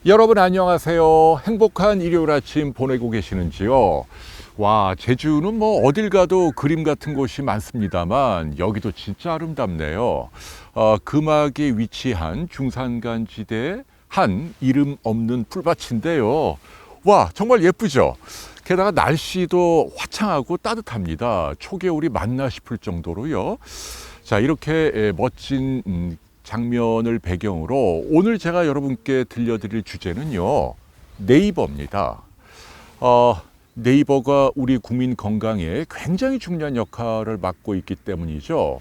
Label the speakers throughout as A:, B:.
A: 여러분 안녕하세요. 행복한 일요일 아침 보내고 계시는지요? 와, 제주는 뭐 어딜 가도 그림 같은 곳이 많습니다만 여기도 진짜 아름답네요. 금악에 위치한 중산간지대 한 이름 없는 풀밭인데요. 와, 정말 예쁘죠? 게다가 날씨도 화창하고 따뜻합니다. 초겨울이 맞나 싶을 정도로요. 자, 이렇게 멋진 장면을 배경으로 오늘 제가 여러분께 들려드릴 주제는요, 네이버입니다. 네이버가 우리 국민 건강에 굉장히 중요한 역할을 맡고 있기 때문이죠.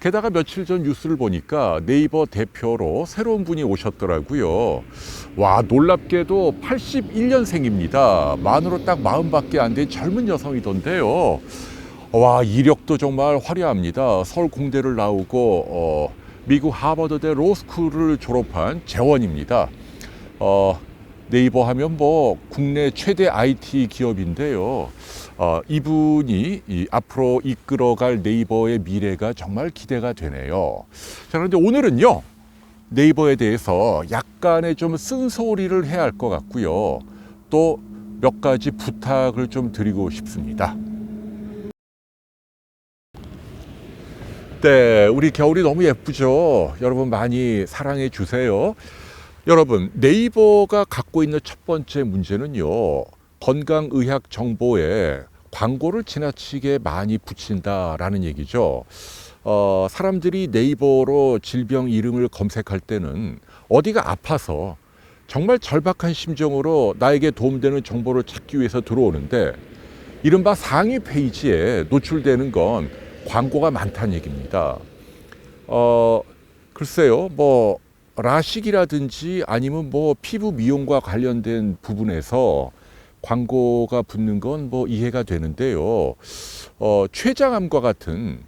A: 게다가 며칠 전 뉴스를 보니까 네이버 대표로 새로운 분이 오셨더라고요. 와, 놀랍게도 81년생입니다. 만으로 딱 40밖에 안 된 젊은 여성이던데요. 와, 이력도 정말 화려합니다. 서울 공대를 나오고 미국 하버드대 로스쿨을 졸업한 재원입니다. 네이버 하면 뭐 국내 최대 IT 기업인데요. 이분이 앞으로 이끌어갈 네이버의 미래가 정말 기대가 되네요. 자, 그런데 오늘은요, 네이버에 대해서 약간의 좀 쓴소리를 해야 할 것 같고요. 또 몇 가지 부탁을 좀 드리고 싶습니다. 네, 우리 겨울이 너무 예쁘죠? 여러분 많이 사랑해 주세요. 여러분, 네이버가 갖고 있는 첫 번째 문제는요, 건강의학 정보에 광고를 지나치게 많이 붙인다라는 얘기죠. 사람들이 네이버로 질병 이름을 검색할 때는 어디가 아파서 정말 절박한 심정으로 나에게 도움되는 정보를 찾기 위해서 들어오는데, 이른바 상위 페이지에 노출되는 건 광고가 많다는 얘기입니다. 글쎄요, 뭐 라식이라든지 아니면 뭐 피부 미용과 관련된 부분에서 광고가 붙는 건 뭐 이해가 되는데요. 췌장암과 같은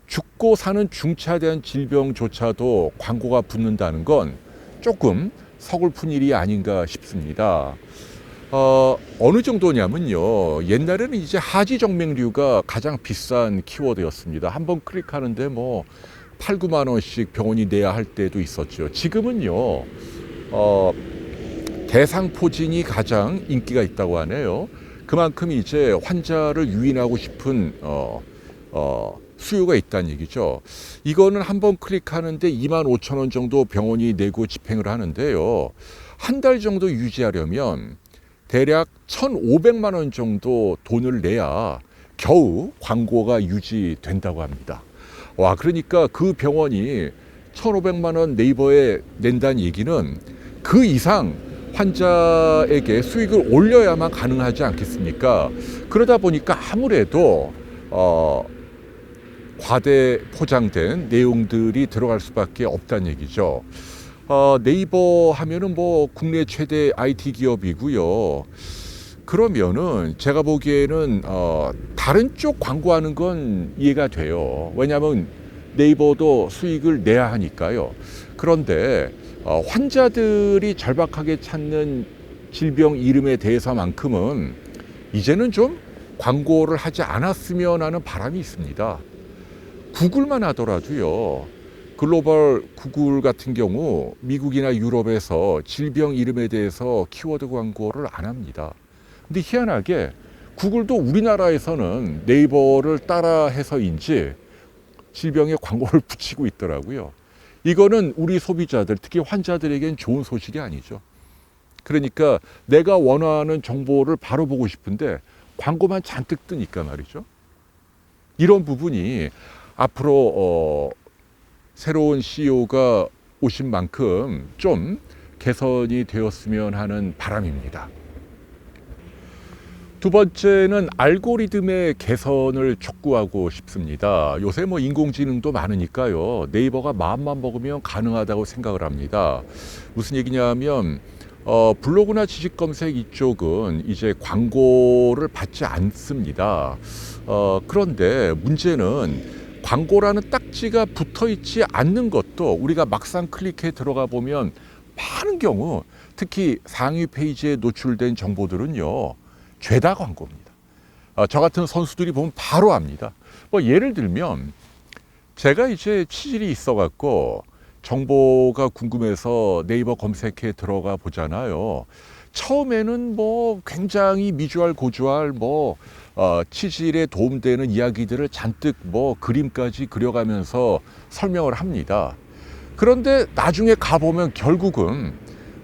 A: 죽고 사는 중차대한 질병조차도 광고가 붙는다는 건 조금 서글픈 일이 아닌가 싶습니다. 어느 정도냐면요, 옛날에는 이제 하지정맥류가 가장 비싼 키워드였습니다. 한번 클릭하는데 뭐 8, 9만 원씩 병원이 내야 할 때도 있었죠. 지금은요, 대상포진이 가장 인기가 있다고 하네요. 그만큼 이제 환자를 유인하고 싶은 수요가 있다는 얘기죠. 이거는 한번 클릭하는데 2만 5천 원 정도 병원이 내고 집행을 하는데요. 한 달 정도 유지하려면 대략 1,500만 원 정도 돈을 내야 겨우 광고가 유지된다고 합니다. 와, 그러니까 그 병원이 1,500만 원 네이버에 낸다는 얘기는 그 이상 환자에게 수익을 올려야만 가능하지 않겠습니까? 그러다 보니까 아무래도 과대 포장된 내용들이 들어갈 수밖에 없다는 얘기죠. 네이버 하면은 뭐 국내 최대 IT 기업이고요. 그러면은 제가 보기에는 다른 쪽 광고하는 건 이해가 돼요. 왜냐하면 네이버도 수익을 내야 하니까요. 그런데 환자들이 절박하게 찾는 질병 이름에 대해서만큼은 이제는 좀 광고를 하지 않았으면 하는 바람이 있습니다. 구글만 하더라도요, 글로벌 구글 같은 경우 미국이나 유럽에서 질병 이름에 대해서 키워드 광고를 안 합니다. 근데 희한하게 구글도 우리나라에서는 네이버를 따라해서인지 질병에 광고를 붙이고 있더라고요. 이거는 우리 소비자들, 특히 환자들에겐 좋은 소식이 아니죠. 그러니까 내가 원하는 정보를 바로 보고 싶은데 광고만 잔뜩 뜨니까 말이죠. 이런 부분이 앞으로 새로운 CEO가 오신 만큼 좀 개선이 되었으면 하는 바람입니다. 두 번째는 알고리즘의 개선을 촉구하고 싶습니다. 요새 뭐 인공지능도 많으니까요. 네이버가 마음만 먹으면 가능하다고 생각을 합니다. 무슨 얘기냐면 블로그나 지식 검색 이쪽은 이제 광고를 받지 않습니다. 그런데 문제는 광고라는 딱지가 붙어 있지 않는 것도 우리가 막상 클릭해 들어가 보면 많은 경우 특히 상위 페이지에 노출된 정보들은요, 죄다 광고입니다. 저 같은 선수들이 보면 바로 압니다. 뭐 예를 들면 제가 이제 치질이 있어갖고 정보가 궁금해서 네이버 검색에 들어가 보잖아요. 처음에는 뭐 굉장히 미주알 고주알 치질에 도움되는 이야기들을 잔뜩 그림까지 그려가면서 설명을 합니다. 그런데 나중에 가보면 결국은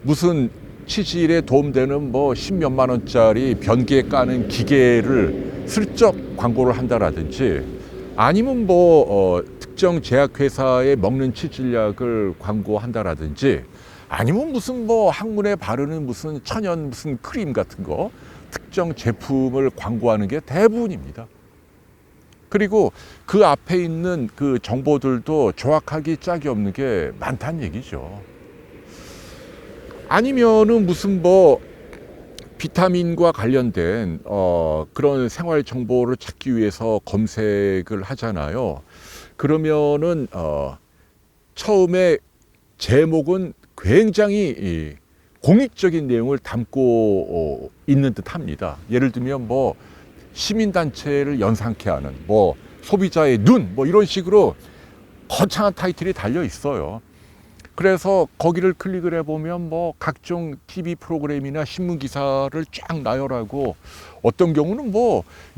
A: 무슨 치질에 도움되는 십몇만 원짜리 변기에 까는 기계를 슬쩍 광고를 한다라든지, 아니면 특정 제약회사에 먹는 치질약을 광고한다라든지, 아니면 무슨 항문에 바르는 무슨 천연 무슨 크림 같은 거 특정 제품을 광고하는 게 대부분입니다. 그리고 그 앞에 있는 그 정보들도 정확하기 짝이 없는 게 많다는 얘기죠. 아니면은 무슨 비타민과 관련된 그런 생활 정보를 찾기 위해서 검색을 하잖아요. 그러면은 처음에 제목은 굉장히 공익적인 내용을 담고 있는 듯합니다. 예를 들면 시민단체를 연상케 하는 소비자의 눈 이런 식으로 거창한 타이틀이 달려 있어요. 그래서 거기를 클릭을 해보면 각종 TV 프로그램이나 신문 기사를 쫙 나열하고, 어떤 경우는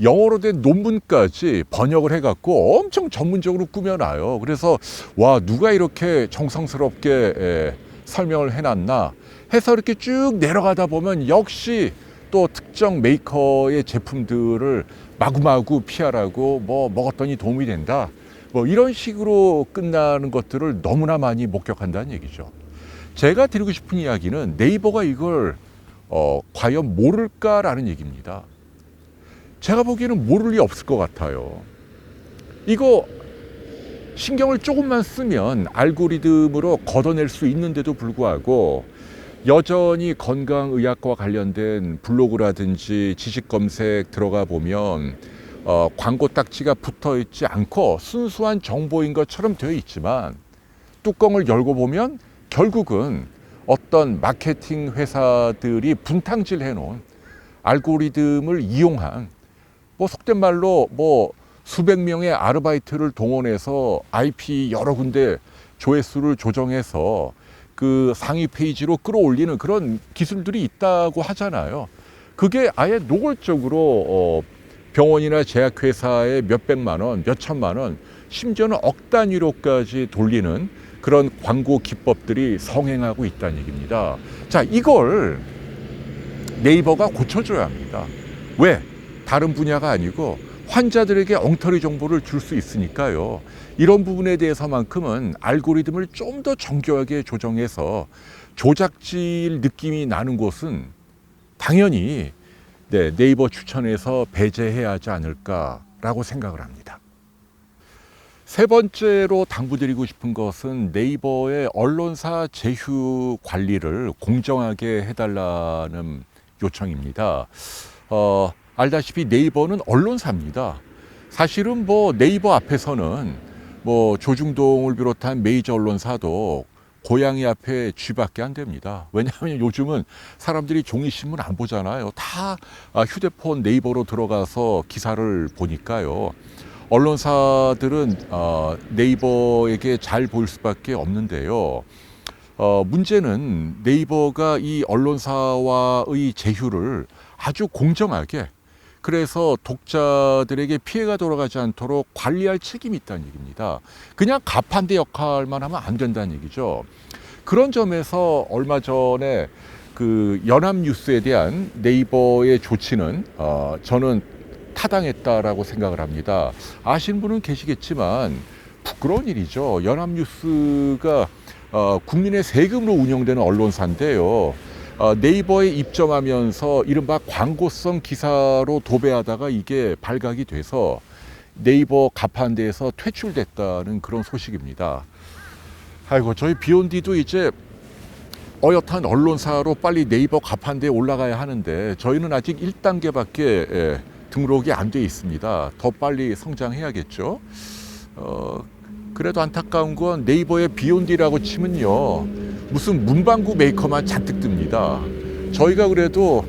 A: 영어로 된 논문까지 번역을 해갖고 엄청 전문적으로 꾸며놔요. 그래서 와, 누가 이렇게 정성스럽게 설명을 해놨나 해서 이렇게 쭉 내려가다 보면 역시 또 특정 메이커의 제품들을 마구마구 피하라고 먹었더니 도움이 된다, 이런 식으로 끝나는 것들을 너무나 많이 목격한다는 얘기죠. 제가 드리고 싶은 이야기는 네이버가 이걸 과연 모를까라는 얘기입니다. 제가 보기에는 모를 리 없을 것 같아요. 이거 신경을 조금만 쓰면 알고리즘으로 걷어낼 수 있는데도 불구하고 여전히 건강의학과 관련된 블로그라든지 지식검색 들어가 보면 광고 딱지가 붙어 있지 않고 순수한 정보인 것처럼 되어 있지만, 뚜껑을 열고 보면 결국은 어떤 마케팅 회사들이 분탕질 해놓은 알고리즘을 이용한, 속된 말로 수백 명의 아르바이트를 동원해서 IP 여러 군데 조회수를 조정해서 그 상위 페이지로 끌어올리는 그런 기술들이 있다고 하잖아요. 그게 아예 노골적으로 병원이나 제약회사에 몇백만 원, 몇천만 원, 심지어는 억 단위로까지 돌리는 그런 광고 기법들이 성행하고 있다는 얘기입니다. 자, 이걸 네이버가 고쳐줘야 합니다. 왜? 다른 분야가 아니고 환자들에게 엉터리 정보를 줄 수 있으니까요. 이런 부분에 대해서만큼은 알고리즘을 좀 더 정교하게 조정해서 조작질 느낌이 나는 곳은 당연히 네이버 추천에서 배제해야 하지 않을까라고 생각을 합니다. 세 번째로 당부드리고 싶은 것은 네이버의 언론사 제휴 관리를 공정하게 해달라는 요청입니다. 알다시피 네이버는 언론사입니다. 사실은 네이버 앞에서는 조중동을 비롯한 메이저 언론사도 고양이 앞에 쥐밖에 안 됩니다. 왜냐하면 요즘은 사람들이 종이신문 안 보잖아요. 다 휴대폰 네이버로 들어가서 기사를 보니까요. 언론사들은 네이버에게 잘 보일 수밖에 없는데요. 문제는 네이버가 이 언론사와의 제휴를 아주 공정하게, 그래서 독자들에게 피해가 돌아가지 않도록 관리할 책임이 있다는 얘기입니다. 그냥 가판대 역할만 하면 안 된다는 얘기죠. 그런 점에서 얼마 전에 그 연합뉴스에 대한 네이버의 조치는 저는 타당했다라고 생각을 합니다. 아시는 분은 계시겠지만 부끄러운 일이죠. 연합뉴스가 국민의 세금으로 운영되는 언론사인데요. 네이버에 입점하면서 이른바 광고성 기사로 도배하다가 이게 발각이 돼서 네이버 가판대에서 퇴출됐다는 그런 소식입니다. 아이고, 저희 비욘디도 이제 어엿한 언론사로 빨리 네이버 가판대에 올라가야 하는데 저희는 아직 1단계밖에 등록이 안 돼 있습니다. 더 빨리 성장해야겠죠. 그래도 안타까운 건 네이버의 비욘디라고 치면요, 무슨 문방구 메이커만 잔뜩 뜹니다. 저희가 그래도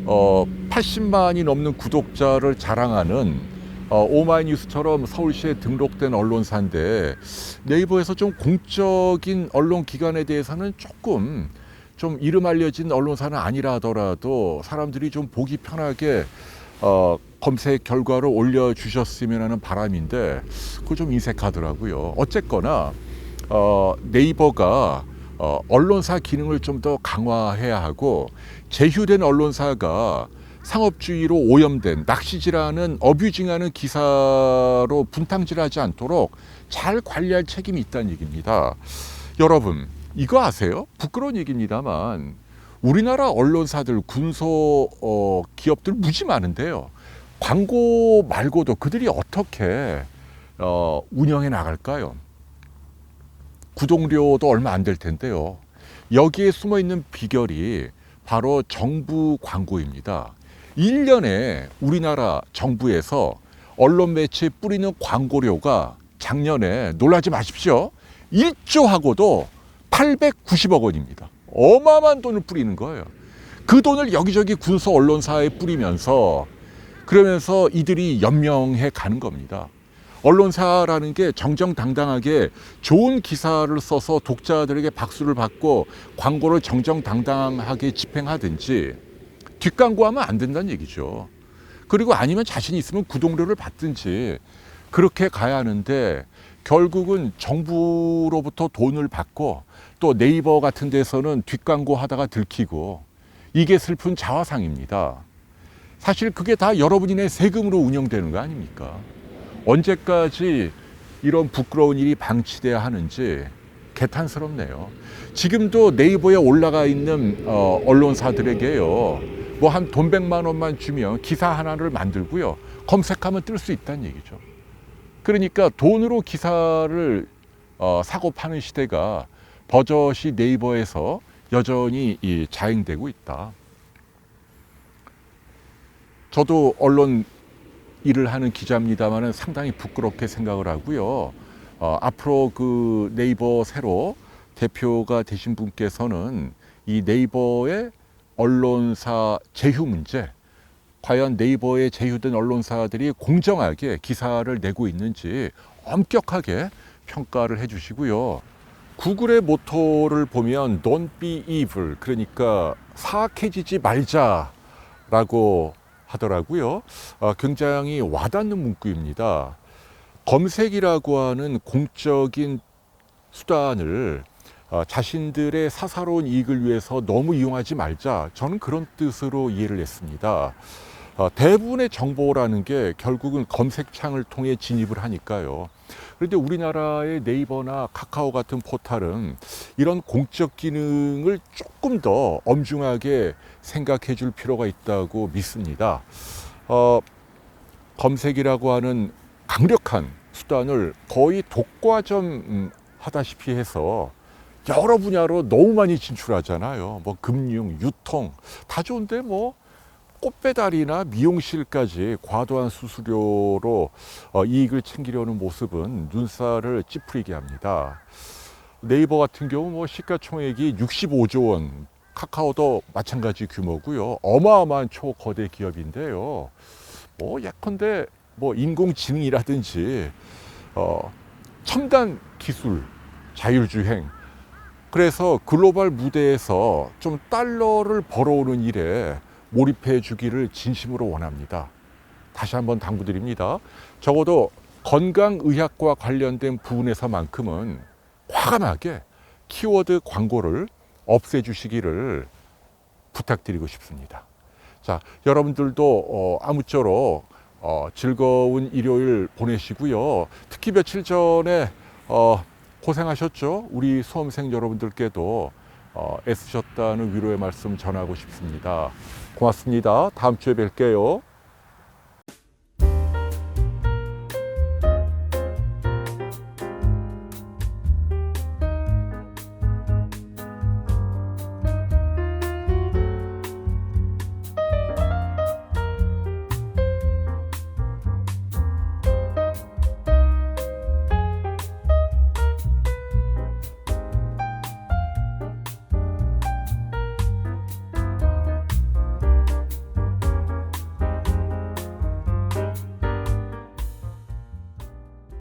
A: 80만이 넘는 구독자를 자랑하는 오마이뉴스처럼 서울시에 등록된 언론사인데 네이버에서 좀 공적인 언론 기관에 대해서는 조금 좀 이름 알려진 언론사는 아니라 하더라도 사람들이 좀 보기 편하게 검색 결과를 올려주셨으면 하는 바람인데 그거 좀 인색하더라고요. 어쨌거나 네이버가 언론사 기능을 좀 더 강화해야 하고 제휴된 언론사가 상업주의로 오염된 낚시질하는 어뷰징하는 기사로 분탕질하지 않도록 잘 관리할 책임이 있다는 얘기입니다. 여러분 이거 아세요? 부끄러운 얘기입니다만 우리나라 언론사들 군소 기업들 무지 많은데요. 광고 말고도 그들이 어떻게 운영해 나갈까요? 구독료도 얼마 안 될 텐데요. 여기에 숨어 있는 비결이 바로 정부 광고입니다. 1년에 우리나라 정부에서 언론 매체에 뿌리는 광고료가 작년에 놀라지 마십시오. 1조하고도 890억 원입니다. 어마어마한 돈을 뿌리는 거예요. 그 돈을 여기저기 군소 언론사에 뿌리면서 그러면서 이들이 연명해 가는 겁니다. 언론사라는 게 정정당당하게 좋은 기사를 써서 독자들에게 박수를 받고 광고를 정정당당하게 집행하든지 뒷광고하면 안 된다는 얘기죠. 그리고 아니면 자신 있으면 구독료를 받든지 그렇게 가야 하는데 결국은 정부로부터 돈을 받고 또 네이버 같은 데서는 뒷광고 하다가 들키고 이게 슬픈 자화상입니다. 사실 그게 다 여러분이 내 세금으로 운영되는 거 아닙니까? 언제까지 이런 부끄러운 일이 방치돼야 하는지 개탄스럽네요. 지금도 네이버에 올라가 있는 언론사들에게요. 뭐 한 돈 100만 원만 주면 기사 하나를 만들고요. 검색하면 뜰 수 있다는 얘기죠. 그러니까 돈으로 기사를 사고 파는 시대가 버젓이 네이버에서 여전히 자행되고 있다. 저도 언론 일을 하는 기자입니다만은 상당히 부끄럽게 생각을 하고요. 앞으로 그 네이버 새로 대표가 되신 분께서는 이 네이버의 언론사 제휴 문제, 과연 네이버에 제휴된 언론사들이 공정하게 기사를 내고 있는지 엄격하게 평가를 해주시고요. 구글의 모토를 보면 Don't be evil, 그러니까 사악해지지 말자라고 하더라고요. 굉장히 와닿는 문구입니다. 검색이라고 하는 공적인 수단을 자신들의 사사로운 이익을 위해서 너무 이용하지 말자. 저는 그런 뜻으로 이해를 했습니다. 대부분의 정보라는 게 결국은 검색창을 통해 진입을 하니까요. 그런데 우리나라의 네이버나 카카오 같은 포털은 이런 공적 기능을 조금 더 엄중하게 생각해 줄 필요가 있다고 믿습니다. 검색이라고 하는 강력한 수단을 거의 독과점 하다시피 해서 여러 분야로 너무 많이 진출하잖아요. 뭐 금융, 유통 다 좋은데 뭐 꽃배달이나 미용실까지 과도한 수수료로 이익을 챙기려는 모습은 눈살을 찌푸리게 합니다. 네이버 같은 경우 뭐 시가총액이 65조 원, 카카오도 마찬가지 규모고요. 어마어마한 초거대 기업인데요. 뭐 예컨대 뭐 인공지능이라든지 첨단 기술, 자율주행, 그래서 글로벌 무대에서 좀 달러를 벌어오는 일에 몰입해 주기를 진심으로 원합니다. 다시 한번 당부드립니다. 적어도 건강의학과 관련된 부분에서만큼은 과감하게 키워드 광고를 없애주시기를 부탁드리고 싶습니다. 자, 여러분들도 아무쪼록 즐거운 일요일 보내시고요. 특히 며칠 전에 고생하셨죠? 우리 수험생 여러분들께도 애쓰셨다는 위로의 말씀 전하고 싶습니다. 고맙습니다. 다음 주에 뵐게요.